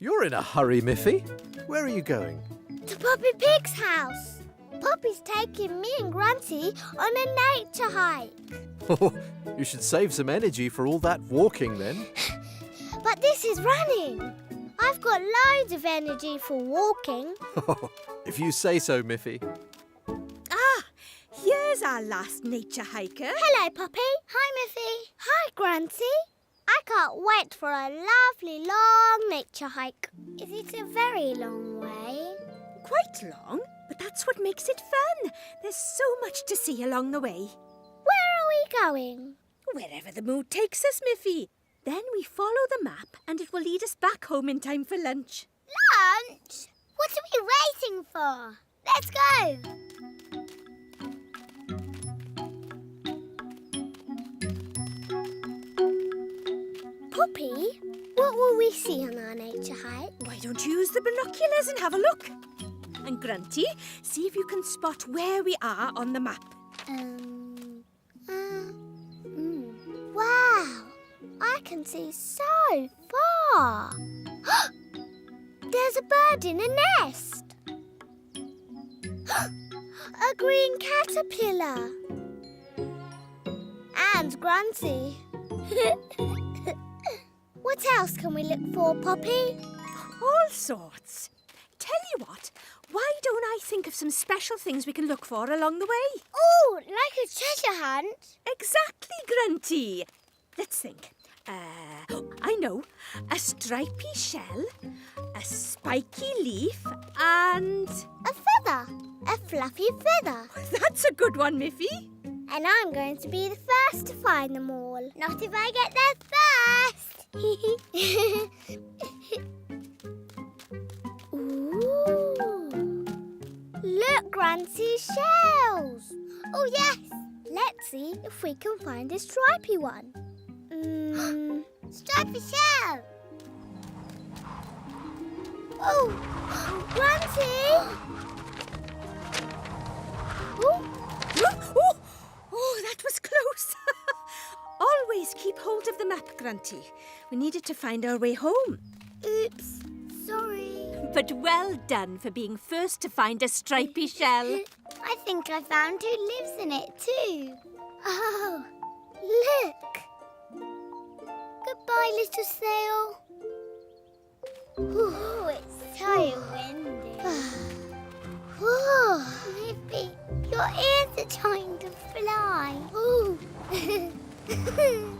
You're in a hurry, Miffy. Where are you going? To Poppy Pig's house. Poppy's taking me and Grunty on a nature hike. You should save some energy for all that walking then. But this is running. I've got loads of energy for walking. If you say so, Miffy. Ah, here's our last nature hiker. Hello, Poppy. Hi, Miffy. Hi, Grunty. I can't wait for a lovely long nature hike. Is it a very long way? Quite long, but that's what makes it fun. There's so much to see along the way. Where are we going? Wherever the mood takes us, Miffy. Then we follow the map and it will lead us back home in time for lunch. Lunch? What are we waiting for? Let's go! Poppy, what will we see on our nature hike? Why don't you use the binoculars and have a look? And Grunty, see if you can spot where we are on the map. Wow! I can see so far. There's a bird in a nest. A green caterpillar. And Grunty. What else can we look for, Poppy? All sorts. Tell you what, why don't I think of some special things we can look for along the way? Oh, like a treasure hunt? Exactly, Grunty. Let's think. I know. A stripy shell, a spiky leaf, and... A feather. A fluffy feather. That's a good one, Miffy. And I'm going to be the first to find them all. Not if I get there first. Ooh. Look, Grunty's shells. Oh, yes. Let's see if we can find a stripy one. Stripy shell. Oh, Grunty. Oh, that was close. Always keep hold of the map, Grunty. We needed to find our way home. Oops, sorry. But well done for being first to find a stripy shell. I think I found who lives in it too. Oh, look. Goodbye, little snail. Ooh, it's so windy. Miffy, your ears are trying to fly. Ooh. Ooh.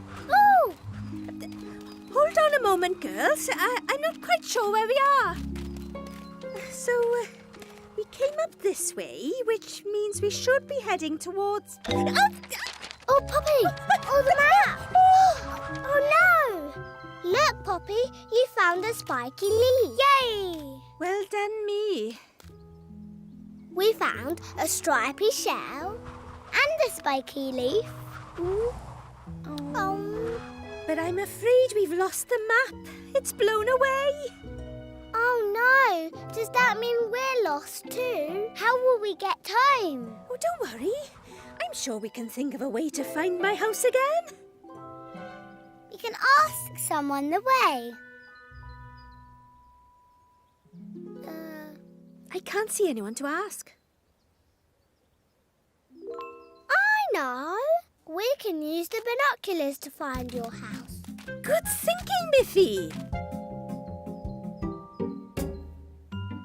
Hold on a moment, girls. I'm not quite sure where we are. So, we came up this way, which means we should be heading towards... Oh, Poppy! Oh, the map! Oh, no! Look, Poppy, you found a spiky leaf. Yay! Well done, me. We found a stripy shell and a spiky leaf. Ooh. Oh. But I'm afraid we've lost the map. It's blown away. Oh, no. Does that mean we're lost too? How will we get home? Oh, don't worry. I'm sure we can think of a way to find my house again. We can ask someone the way. I can't see anyone to ask. I know. We can use the binoculars to find your house. Good thinking, Miffy.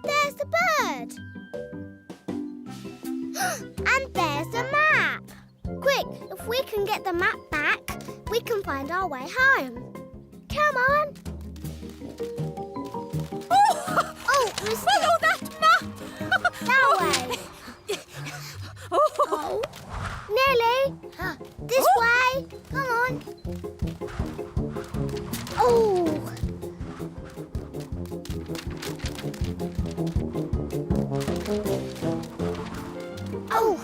There's the bird. And there's the map. Quick, if we can get the map back, we can find our way home. Come on. Oh, mistake. Follow that map! That way. Oh. Nearly. This way. Come on. Oh. Oh.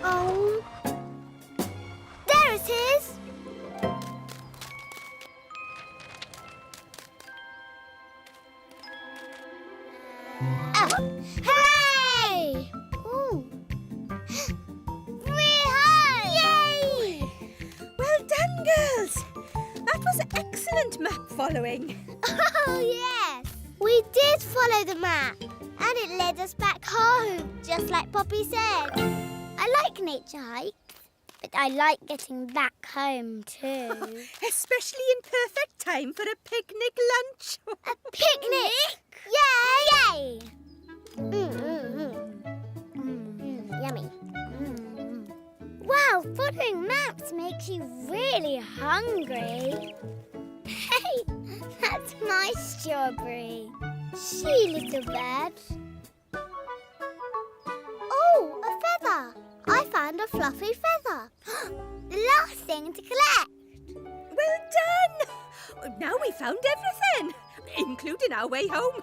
Oh. There it is. Hooray! Ooh. Free home! Yay! Well done, girls. That was excellent map following. Oh, yes. We did follow the map, and it led us back home, just like Poppy said. I like nature hikes, but I like getting back home too. Especially in perfect time for a picnic lunch. A picnic! Yay! Yummy. Wow, following maps makes you really hungry. Hey, that's my strawberry. See, little bird. Oh, a feather. I found a fluffy feather. The last thing to collect. Well done! Now we found everything, including our way home.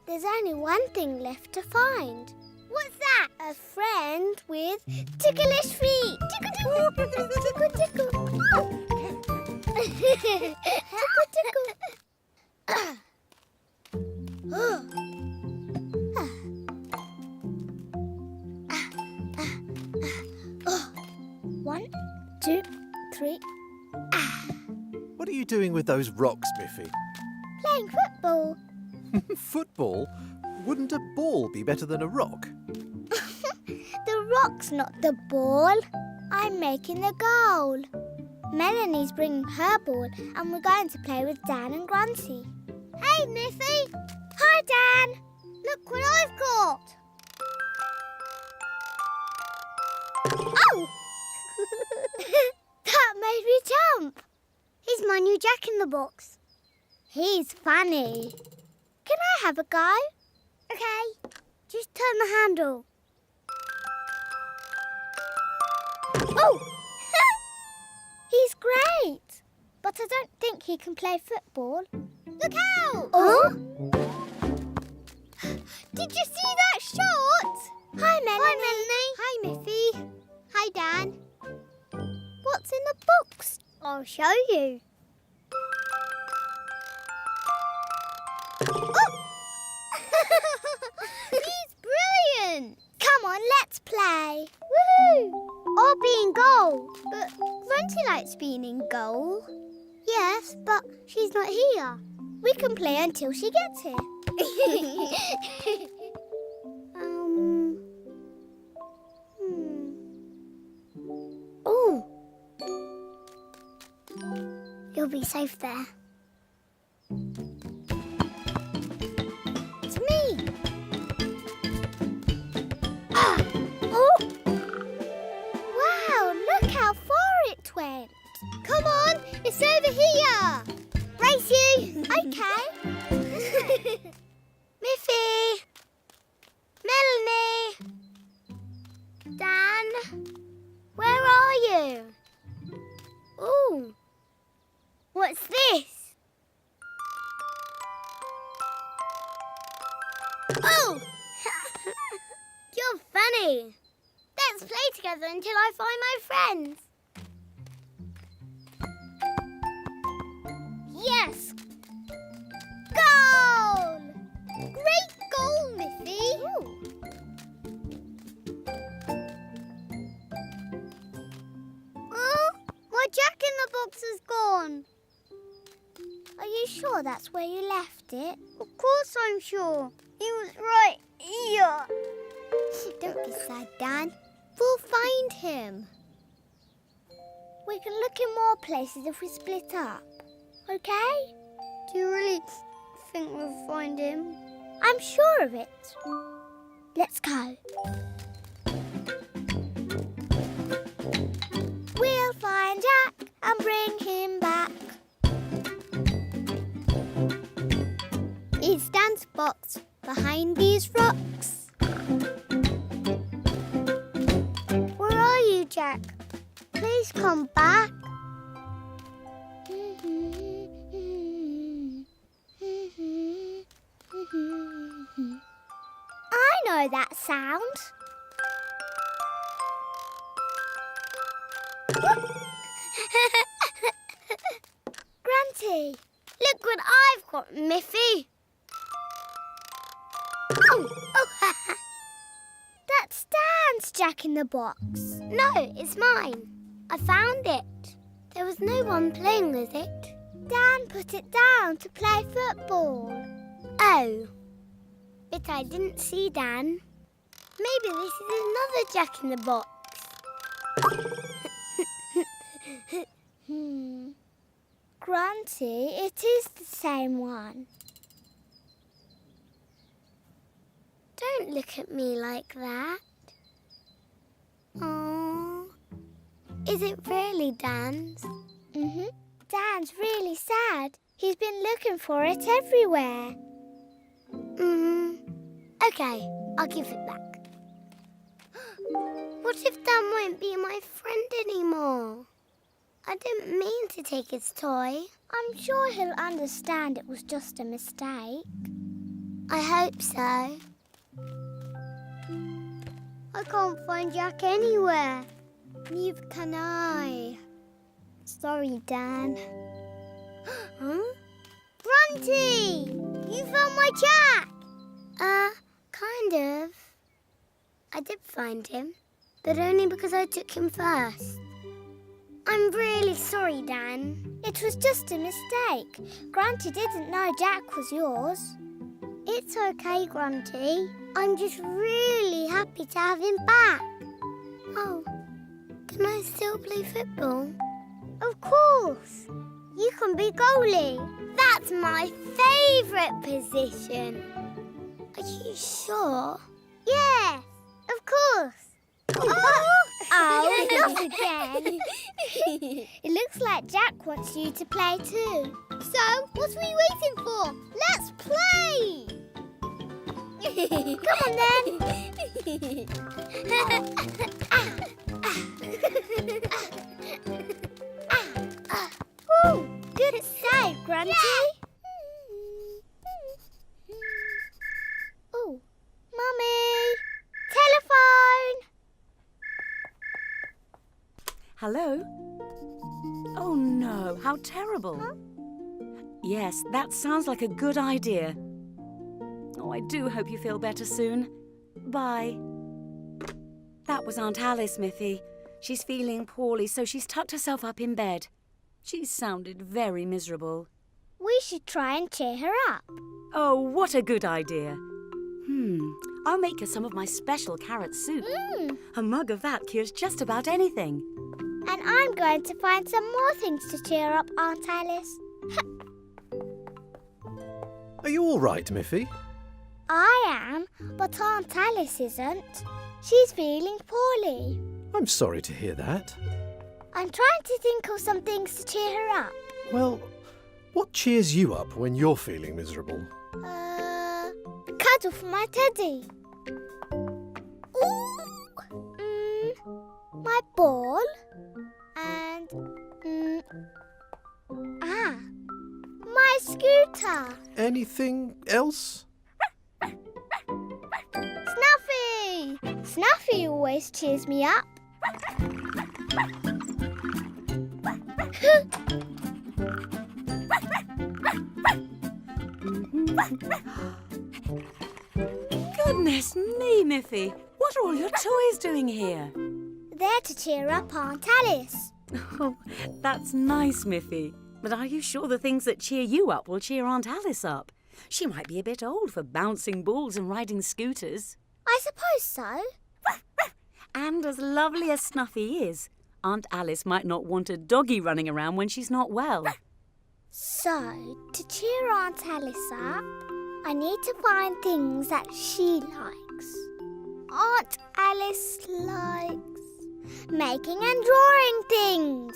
There's only one thing left to find. What's that? A friend with ticklish feet. Tickle, tickle, tickle, tickle. Tickle, tickle. One, two, three. What are you doing with those rocks, Miffy? Playing football. Football? Wouldn't a ball be better than a rock? The rock's not the ball. I'm making the goal. Melanie's bringing her ball and we're going to play with Dan and Grunty. Hey, Miffy. Hi, Dan. Look what I've got. Oh! That made me jump. He's my new Jack-in-the-Box. He's funny. Can I have a go? Okay. Just turn the handle. Oh! He's great. But I don't think he can play football. Look out! Oh? Did you see that shot? Hi, Melanie. Hi, Miffy. Hi, Dan. What's in the box? I'll show you. Oh! He's brilliant. Come on, let's play. Woohoo! I'll be in goal. But Grunty likes being in goal. Yes, but she's not here. We can play until she gets here. Oh. You'll be safe there. It's me. Ah! Oh! Wow, look how far it went. Come on, it's over here. Race you. Okay. Miffy. Melanie. Dan. Where are you? Ooh. What's this? Oh! You're funny. Let's play together until I find my friends. Yes! Goal! Great goal, Miffy. Oh, my Jack-in-the-Box is gone. Are you sure that's where you left it? Of course I'm sure. He was right here. Don't be sad, Dan. We'll find him. We can look in more places if we split up. Okay? Do you really think we'll find him? I'm sure of it. Let's go. We'll find Jack and bring him back. It's Dan's box behind these rocks. Where are you, Jack? Please come back. I know that sound. Grunty, look what I've got, Miffy. Oh, that's Dan's Jack-in-the-Box. No, it's mine. I found it. There was no one playing with it. Dan put it down to play football. Oh, but I didn't see Dan. Maybe this is another Jack in the Box. Grunty, it is the same one. Don't look at me like that. Oh, is it really Dan's? Mm-hmm. Dan's really sad. He's been looking for it everywhere. Okay, I'll give it back. What if Dan won't be my friend anymore? I didn't mean to take his toy. I'm sure he'll understand it was just a mistake. I hope so. I can't find Jack anywhere. Neither can I. Sorry, Dan. Huh? Grunty! You found my Jack! Kind of. I did find him, but only because I took him first. I'm really sorry, Dan. It was just a mistake. Grunty didn't know Jack was yours. It's okay, Grunty. I'm just really happy to have him back. Oh, can I still play football? Of course. You can be goalie. That's my favourite position. Are you sure? Yes, of course. Oh, not again. It looks like Jack wants you to play too. So, what are we waiting for? Let's play! Come on then. Ooh, good save, Grunty. Oh, Mummy! Telephone! Hello? Oh no, how terrible. Huh? Yes, that sounds like a good idea. Oh, I do hope you feel better soon. Bye. That was Aunt Alice, Miffy. She's feeling poorly, so she's tucked herself up in bed. She sounded very miserable. We should try and cheer her up. Oh, what a good idea. I'll make her some of my special carrot soup. A mug of that cures just about anything. And I'm going to find some more things to cheer up Aunt Alice. Are you all right, Miffy? I am, but Aunt Alice isn't. She's feeling poorly. I'm sorry to hear that. I'm trying to think of some things to cheer her up. Well, what cheers you up when you're feeling miserable? Cuddle for my teddy. Ooh. My ball. And, my scooter. Anything else? Snuffy! Snuffy always cheers me up. Goodness me, Miffy. What are all your toys doing here? There to cheer up Aunt Alice. Oh, that's nice, Miffy. But are you sure the things that cheer you up will cheer Aunt Alice up? She might be a bit old for bouncing balls and riding scooters. I suppose so. And as lovely as Snuffy is, Aunt Alice might not want a doggy running around when she's not well. So, to cheer Aunt Alice up, I need to find things that she likes. Aunt Alice likes making and drawing things.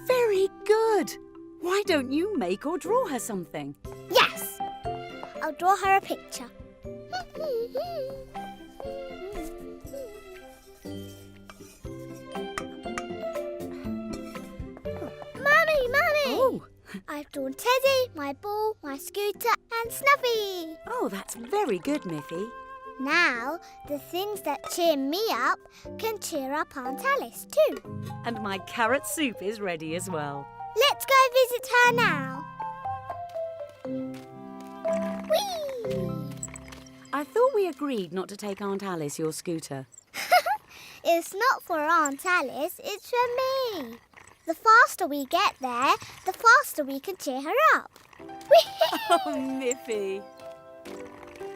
Very good. Why don't you make or draw her something? Yes! I'll draw her a picture. Mummy! Oh. I've drawn Teddy, my ball, my scooter and Snuffy. Oh, that's very good, Miffy. Now, the things that cheer me up can cheer up Aunt Alice too. And my carrot soup is ready as well. Let's go visit her now. Whee! I thought we agreed not to take Aunt Alice your scooter. It's not for Aunt Alice, it's for me. The faster we get there, the faster we can cheer her up. Whee! Oh, Miffy.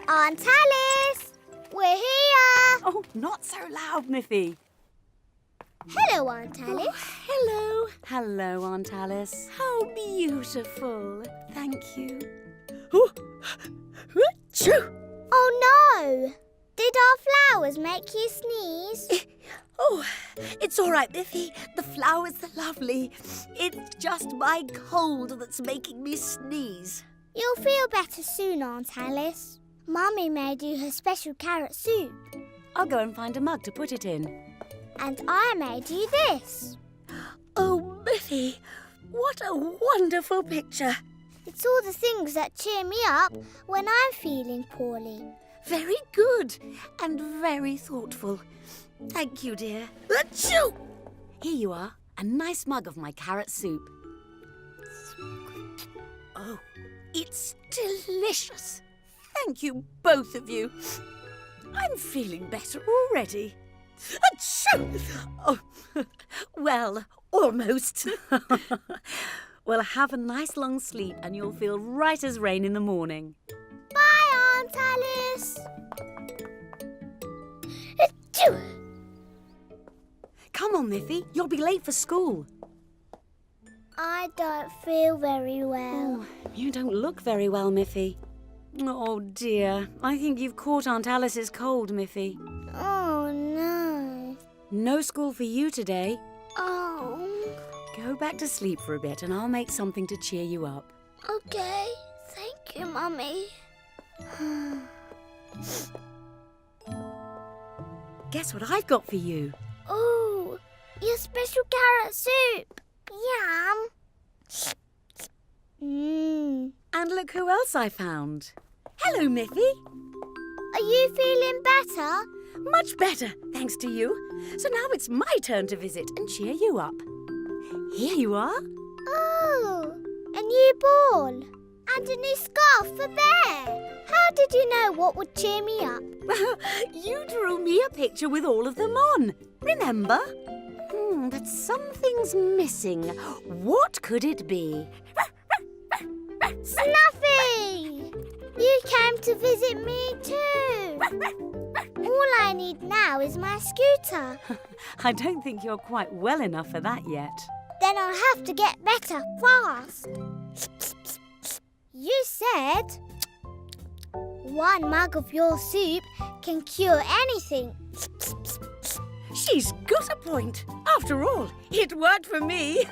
Aunt Alice, we're here. Oh, not so loud, Miffy. Hello, Aunt Alice. Hello. Hello, Aunt Alice. How beautiful. Thank you. Oh no! Did our flowers make you sneeze? Oh, it's all right, Miffy. The flowers are lovely. It's just my cold that's making me sneeze. You'll feel better soon, Aunt Alice. Mummy made you her special carrot soup. I'll go and find a mug to put it in. And I made you this. Oh, Miffy, what a wonderful picture. It's all the things that cheer me up when I'm feeling poorly. Very good and very thoughtful. Thank you, dear. Achoo! Here you are, a nice mug of my carrot soup. Oh, it's delicious. Thank you, both of you. I'm feeling better already. Achoo! Oh, well, almost. Well, have a nice long sleep and you'll feel right as rain in the morning. Bye, Aunt Alice. Achoo! Come on, Miffy, you'll be late for school. I don't feel very well. Oh, you don't look very well, Miffy. Oh, dear. I think you've caught Aunt Alice's cold, Miffy. Oh, no. No school for you today. Oh, Go back to sleep for a bit and I'll make something to cheer you up. okay. Thank you, Mummy. Guess what I've got for you? Oh, your special carrot soup. Yum. And look who else I found. Hello, Miffy. Are you feeling better? Much better, thanks to you. So now it's my turn to visit and cheer you up. Here you are. Oh, a new ball and a new scarf for Bear. How did you know what would cheer me up? You drew me a picture with all of them on. Remember? But something's missing. What could it be? Snuffy! You came to visit me too. All I need now is my scooter. I don't think you're quite well enough for that yet. Then I'll have to get better fast. You said one mug of your soup can cure anything. She's got a point. After all, it worked for me.